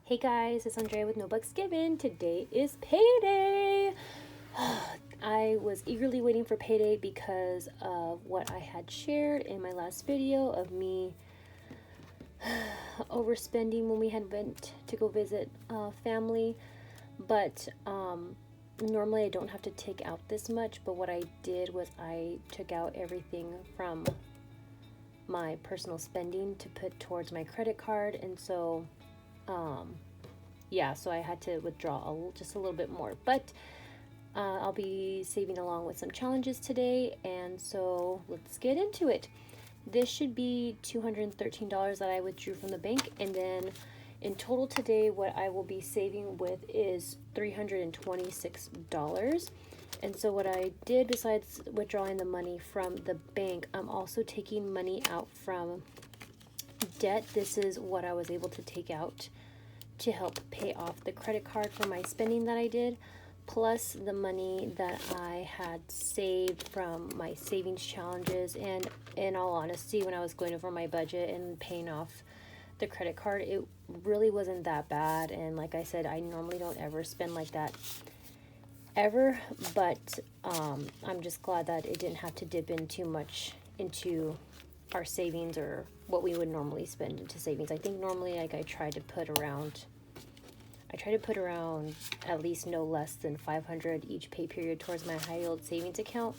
Hey guys, it's Andrea with No Bucks Given. Today is payday. I was eagerly waiting for payday because of what I had shared in my last video of me overspending when we had went to go visit family. But normally I don't have to take out this much, but what I did was I took out everything from my personal spending to put towards my credit card, and so so I had to withdraw just a little bit more, but I'll be saving along with some challenges today, and so let's get into it. This should be $213 that I withdrew from the bank, and then in total today what I will be saving with is $326. And so what I did, besides withdrawing the money from the bank, I'm also taking money out from debt. This is what I was able to take out to help pay off the credit card for my spending that I did, plus the money that I had saved from my savings challenges. And in all honesty, when I was going over my budget and paying off the credit card, it really wasn't that bad. And like I said, I normally don't ever spend like that ever, but I'm just glad that it didn't have to dip in too much into our savings or what we would normally spend into savings. I think normally I try to put around at least no less than $500 each pay period towards my high yield savings account,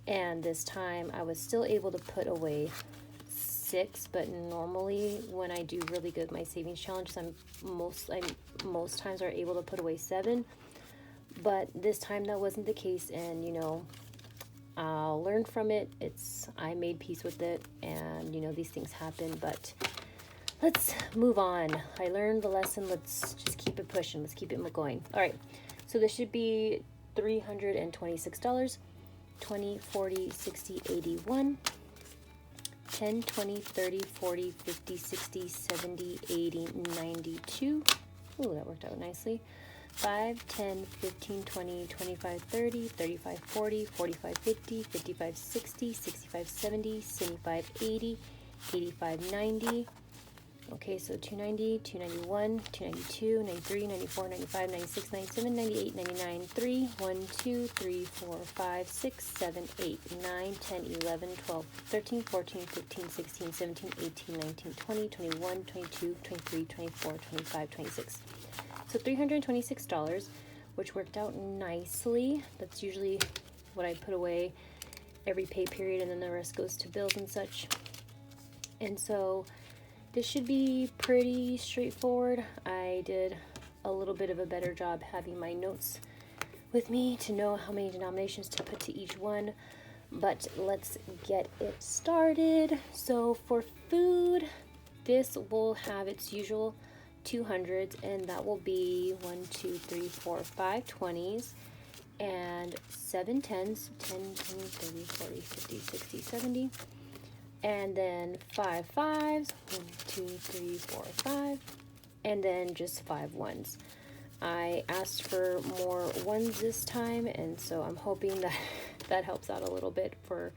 and this time I was still able to put away $6, but normally when I do really good with my savings challenges, most times are able to put away $7, but this time that wasn't the case, and I'll learn from it. I made peace with it, and these things happen, but let's move on. I learned the lesson. Let's just keep it pushing. Let's keep it going. All right, so this should be $326. 20, 40, 60, 81, 10, 20, 30, 40, 50, 60, 70, 80, 92. Ooh, that worked out nicely. 5, 10, 15, 20, 25, 30, 35, 40, 45, 50, 55, 60, 65, 70, 75, 80, 85, 90. Okay, so 290, 291, 292, 93, 94, 95, 96, 97, 98, 99, 3, 1, 2, 3, 4, 5, 6, 7, 8, 9, 10, 11, 12, 13, 14, 15, 16, 17, 18, 19, 20, 21, 22, 23, 24, 25, 26. So $326, which worked out nicely. That's usually what I put away every pay period, and then the rest goes to bills and such. And so this should be pretty straightforward. I did a little bit of a better job having my notes with me to know how many denominations to put to each one, but let's get it started. So for food, this will have its usual 200s, and that will be 1, 2, 3, 4, 5 20s and 7 10s, 10, 20, 30, 40, 50, 60, 70, and then 5 5s, 1, 2, 3, 4, 5, and then just 5 1s. I asked for more ones this time, and so I'm hoping that that helps out a little bit for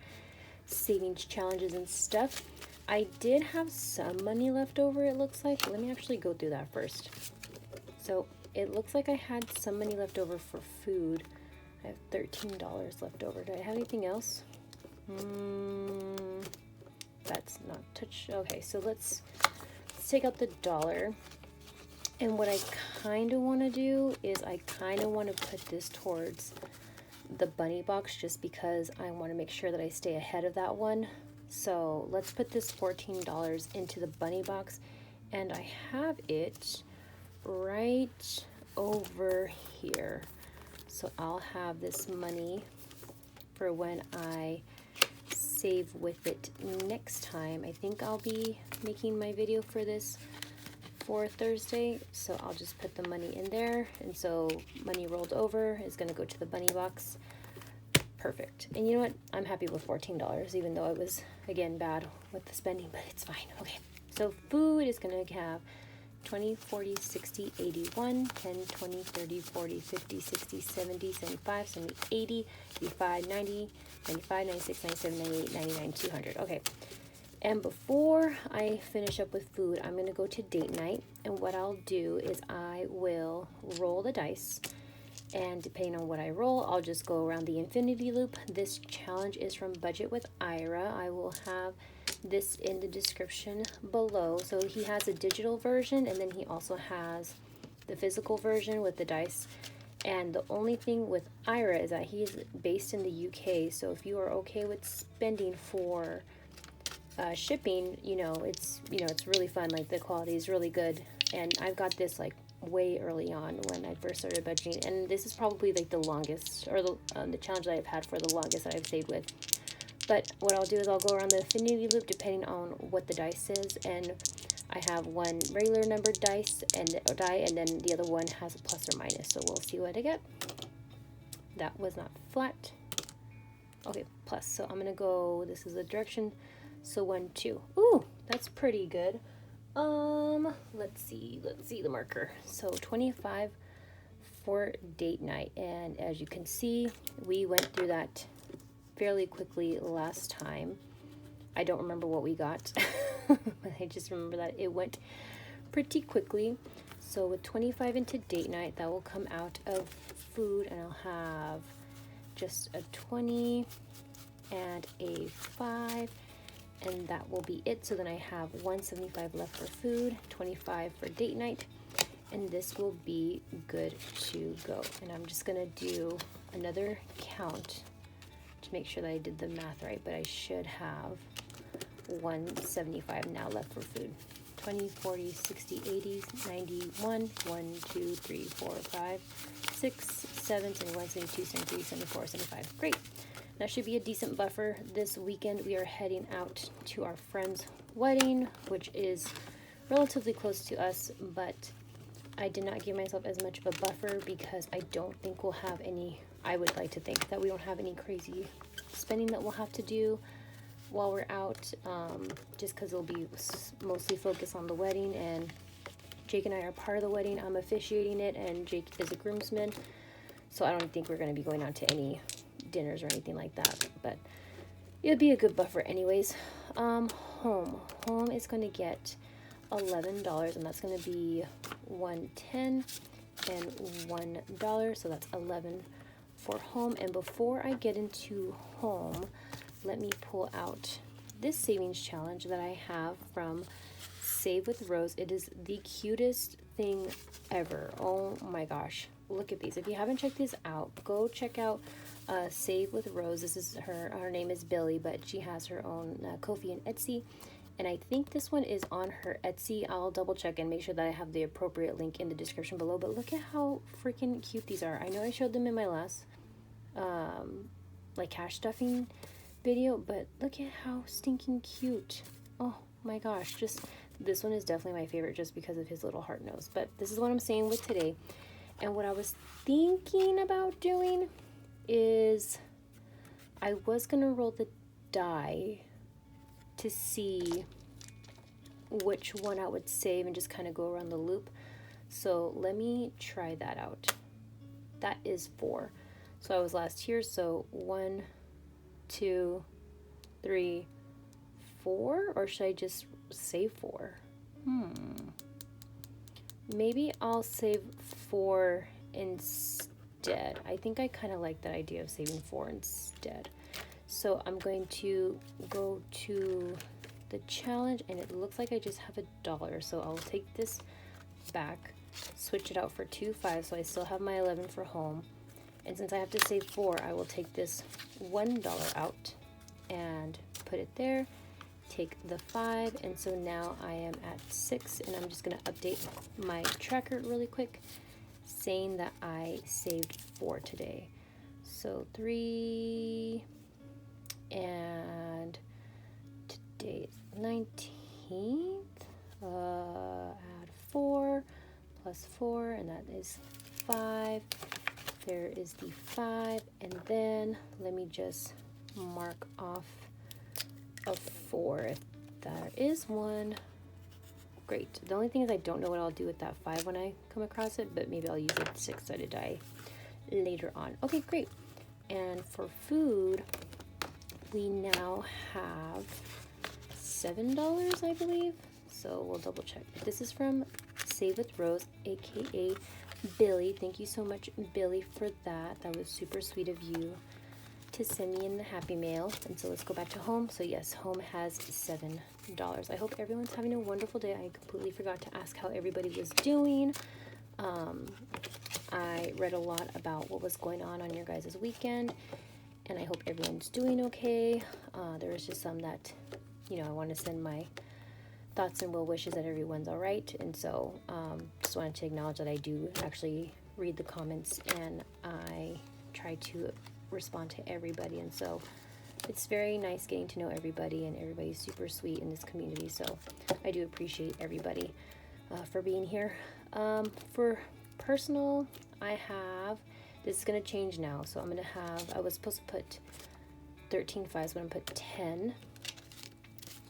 savings challenges and stuff. I did have some money left over, it looks like. Let me actually go through that first. So it looks like I had some money left over for food. I have $13 left over. Do I have anything else? That's not touch. Okay, so let's take out the dollar. And what I kind of want to do is I kind of want to put this towards the bunny box, just because I want to make sure that I stay ahead of that one. So let's put this $14 into the bunny box, and I have it right over here. So I'll have this money for when I save with it next time. I think I'll be making my video for this for Thursday, so I'll just put the money in there, and so money rolled over is going to go to the bunny box. Perfect. And you know what? I'm happy with $14, even though it was, again, bad with the spending, but it's fine. Okay, so food is going to have 20, 40, 60, 81, 10, 20, 30, 40, 50, 60, 70, 75, 70, 80, 85, 90, 95, 96, 97, 98, 99, 200. Okay, And before I finish up with food, I'm going to go to date night. And what I'll do is I will roll the dice. And depending on what I roll, I'll just go around the infinity loop. This challenge is from Budget with Ira. I will have this in the description below. So he has a digital version, and then he also has the physical version with the dice. And the only thing with Ira is that he's based in the UK. So if you are okay with spending for shipping, it's really fun. Like, the quality is really good. And I've got this like way early on when I first started budgeting, and this is probably like the longest, or the challenge that I've had for the longest that I've saved with. But what I'll do is I'll go around the infinity loop depending on what the dice is, and I have one regular numbered dice and die, and then the other one has a plus or minus. So we'll see what I get. That was not flat. Okay, plus. So I'm gonna go. This is the direction. So 1, 2. Ooh, that's pretty good. Let's see the marker. So 25 for date night, and as you can see, we went through that fairly quickly last time. I don't remember what we got, but I just remember that it went pretty quickly. So with 25 into date night, that will come out of food, and I'll have just a 20 and a 5. And that will be it. So then I have 175 left for food, 25 for date night, and this will be good to go. And I'm just gonna do another count to make sure that I did the math right, but I should have 175 now left for food. 20, 40, 60, 80, 91, 1, 2, 3, 4, 5, 6, 7, 71, 72, 73, 74, 75. Great. That should be a decent buffer. This weekend we are heading out to our friend's wedding, which is relatively close to us, but I did not give myself as much of a buffer because I don't think we'll have any, I would like to think that we don't have any crazy spending that we'll have to do while we're out, just because it'll be mostly focused on the wedding, and Jake and I are part of the wedding. I'm officiating it, and Jake is a groomsman, so I don't think we're going to be going out to any dinners or anything like that, but it'll be a good buffer anyways. Home is going to get $11, and that's going to be $1.10 and $1, so that's 11 for home. And before I get into home, let me pull out this savings challenge that I have from Save with Rose. It is the cutest thing ever. Oh my gosh, look at these. If you haven't checked these out, go check out Save with Rose. This is her name is Billy, but she has her own Ko-fi and Etsy, and I think this one is on her Etsy. I'll double check and make sure that I have the appropriate link in the description below. But look at how freaking cute these are. I know I showed them in my last like cash stuffing video, but look at how stinking cute. Oh my gosh, just this one is definitely my favorite just because of his little heart nose. But this is what I'm saying with today, and what I was thinking about doing is I was gonna roll the die to see which one I would save and just kind of go around the loop. So let me try that out. That is 4. So I was last here, so 1, 2, 3, 4, or should I just save 4? Maybe I'll save 4 instead. I think I kind of like that idea of saving 4 instead. So I'm going to go to the challenge, and it looks like I just have $1. So I'll take this back, switch it out for 2 5, so I still have my 11 for home. And since I have to save 4, I will take this $1 out and put it there, take the 5, and so now I am at 6, and I'm just going to update my tracker really quick, saying that I saved 4 today. So 3, and today is 19th, add 4 plus 4, and that is 5. There is the 5, and then let me just mark off a 4 if there is one. Great. The only thing is I don't know what I'll do with that 5 when I come across it, but maybe I'll use a 6-sided die later on. Okay, great. And for food, we now have $7, I believe. So we'll double check. This is from Save with Rose, aka Billy. Thank you so much, Billy, for that. That was super sweet of you to send me in the happy mail. And so let's go back to home. So yes, home has $7. I hope everyone's having a wonderful day. I completely forgot to ask how everybody was doing. I read a lot about what was going on your guys' weekend, and I hope everyone's doing okay. There was just some that, you know, I want to send my thoughts and well wishes that everyone's all right. And so just wanted to acknowledge that I do actually read the comments, and I try to respond to everybody. And so it's very nice getting to know everybody, and everybody's super sweet in this community. So I do appreciate everybody for being here. For personal, I have, this is going to change now. So I'm going to have, I was supposed to put 13 fives, but I'm going to put 10.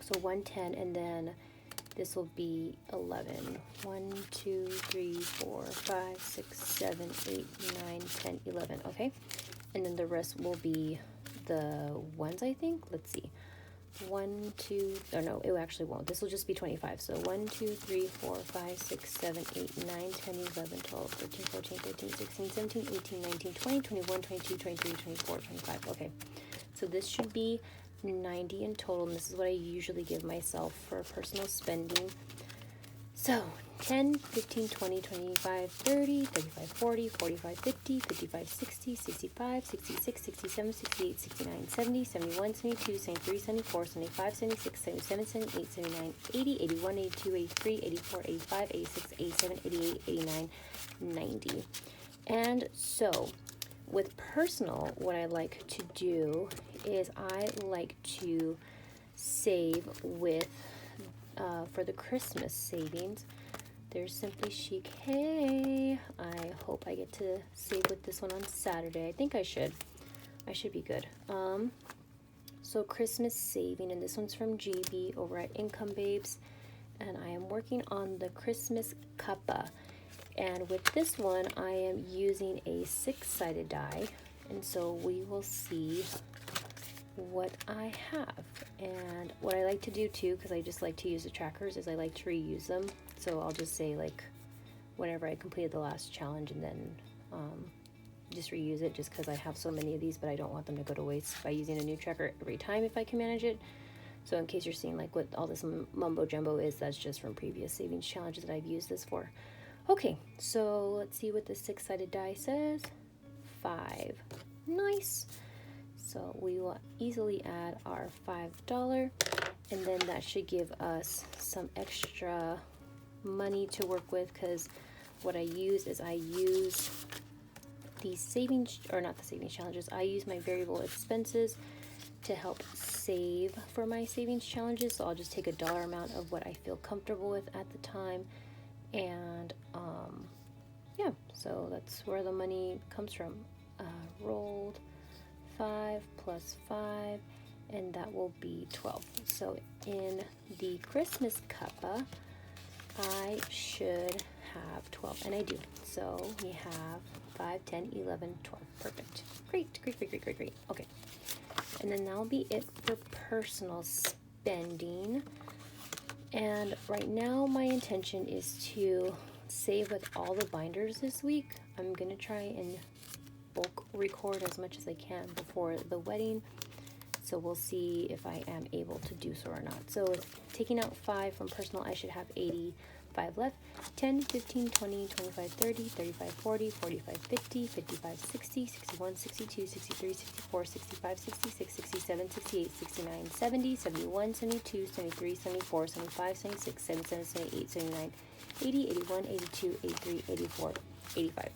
So 1 10, and then this will be 11. 1, 2, 3, 4, 5, 6, 7, 8, 9, 10, 11. Okay. And then the rest will be the ones, I think. Let's see. 1, 2, or no, it actually won't. This will just be 25. So 1, 2, 3, 4, 5, 6, 7, 8, 9, 10, 11, 12, 13, 14, 15, 16, 17, 18, 19, 20, 21, 22, 23, 24, 25. Okay. So this should be 90 in total, and this is what I usually give myself for personal spending. So 10, 15, 20, 25, 30, 35, 40, 45, 50, 55, 60, 65, 66, 67, 68, 69, 70, 71, 72, 73, 74, 75, 76, 77, 78, 79, 80, 81, 82, 83, 84, 85, 86, 87, 88, 89, 90. And so with personal, what I like to do is I like to save with, for the Christmas savings, there's Simply Chic. Hey, I hope I get to save with this one on Saturday. I think I should. I should be good. So Christmas saving, and this one's from GB over at Income Babes, and I am working on the Christmas cuppa. And with this one, I am using a 6-sided die, and so we will see what I have. And what I like to do too, because I just like to use the trackers, is I like to reuse them. So I'll just say, like, whenever I completed the last challenge, and then just reuse it, just because I have so many of these, but I don't want them to go to waste by using a new tracker every time if I can manage it. So in case you're seeing like what all this mumbo jumbo is, that's just from previous savings challenges that I've used this for. Okay, so let's see what the 6-sided die says. 5. Nice. So we will easily add our $5, and then that should give us some extra money to work with, because what I use is I use these savings, or not the savings challenges, I use my variable expenses to help save for my savings challenges. So I'll just take a dollar amount of what I feel comfortable with at the time, and yeah, so that's where the money comes from. Rolled 5 plus 5, and that will be 12. So in the Christmas cuppa, I should have 12, and I do. So we have 5, 10, 11, 12. Perfect. Great, great, great, great, great, great. Okay. And then that'll be it for personal spending. And right now my intention is to save with all the binders this week. I'm going to try and bulk record as much as I can before the wedding. So we'll see if I am able to do so or not. So taking out 5 from personal, I should have 85 left. 10, 15, 20, 25, 30, 35, 40, 45, 50, 55, 60, 61, 62, 63, 64, 65, 66, 67, 68, 69, 70, 71, 72, 73, 74, 75, 76, 77, 78, 79, 80, 81, 82, 83, 84, 85.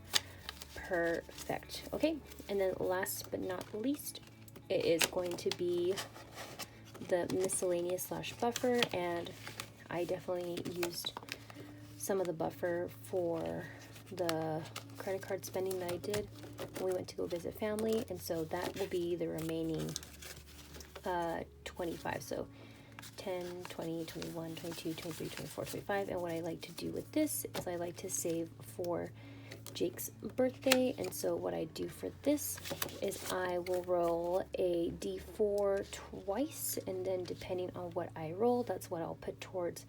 Perfect. Okay, and then last but not least, it is going to be the miscellaneous / buffer, and I definitely used some of the buffer for the credit card spending that I did when we went to go visit family, and so that will be the remaining 25. So 10, 20, 21, 22, 23, 24, 25. And what I like to do with this is I like to save for Jake's birthday, and so what I do for this is I will roll a d4 twice, and then depending on what I roll, that's what I'll put towards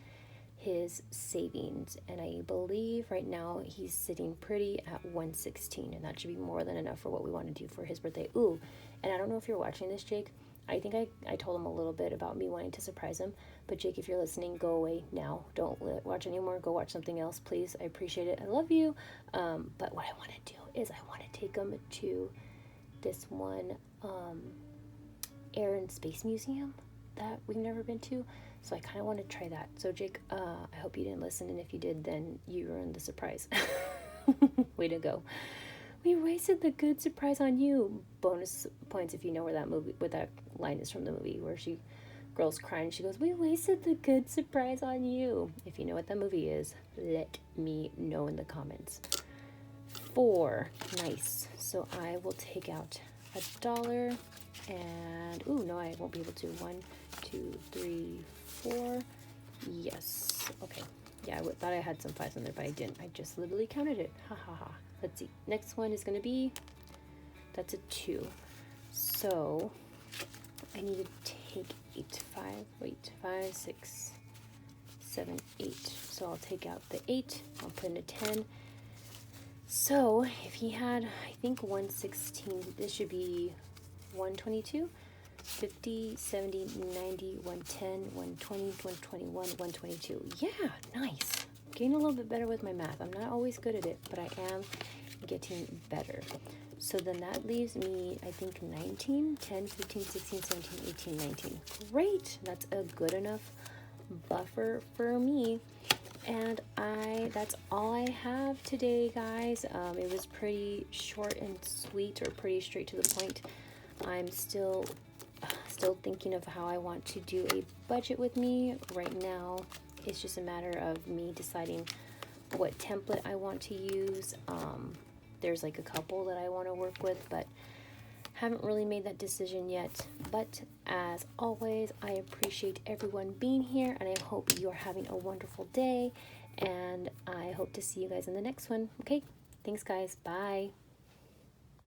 his savings. And I believe right now he's sitting pretty at 116, and that should be more than enough for what we want to do for his birthday. Ooh, and I don't know if you're watching this, Jake. I think I told him a little bit about me wanting to surprise him, but Jake, if you're listening, go away now. Don't watch anymore. Go watch something else, please. I appreciate it. I love you. But what I want to do is I want to take him to this one Air and Space Museum that we've never been to. So I kind of want to try that. So Jake, I hope you didn't listen, and if you did, then you ruined the surprise. Way to go. We wasted the good surprise on you. Bonus points if you know where that line is from the movie, where girl's crying, she goes, "We wasted the good surprise on you." If you know what that movie is, let me know in the comments. 4, nice. So I will take out $1, and ooh, no, I won't be able to. 1, 2, 3, 4. Yes. Okay. Yeah, I thought I had some 5s in there, but I didn't. I just literally counted it. Ha ha ha. Let's see. Next one is going to be, that's a 2. So I need to take 5, 6, 7, 8. So I'll take out the 8. I'll put in a 10. So if he had, I think 116, this should be 122, 50, 70, 90, 110, 120, 121, 122. Yeah, nice. Getting a little bit better with my math. I'm not always good at it, but I am getting better. So then that leaves me, I think, 19, 10, 15, 16, 17, 18, 19. Great. That's a good enough buffer for me. And that's all I have today, guys. It was pretty short and sweet, or pretty straight to the point. I'm still thinking of how I want to do a budget with me. Right now, it's just a matter of me deciding what template I want to use. There's like a couple that I want to work with, but haven't really made that decision yet. But as always, I appreciate everyone being here, and I hope you are having a wonderful day, and I hope to see you guys in the next one. Okay, thanks guys, bye.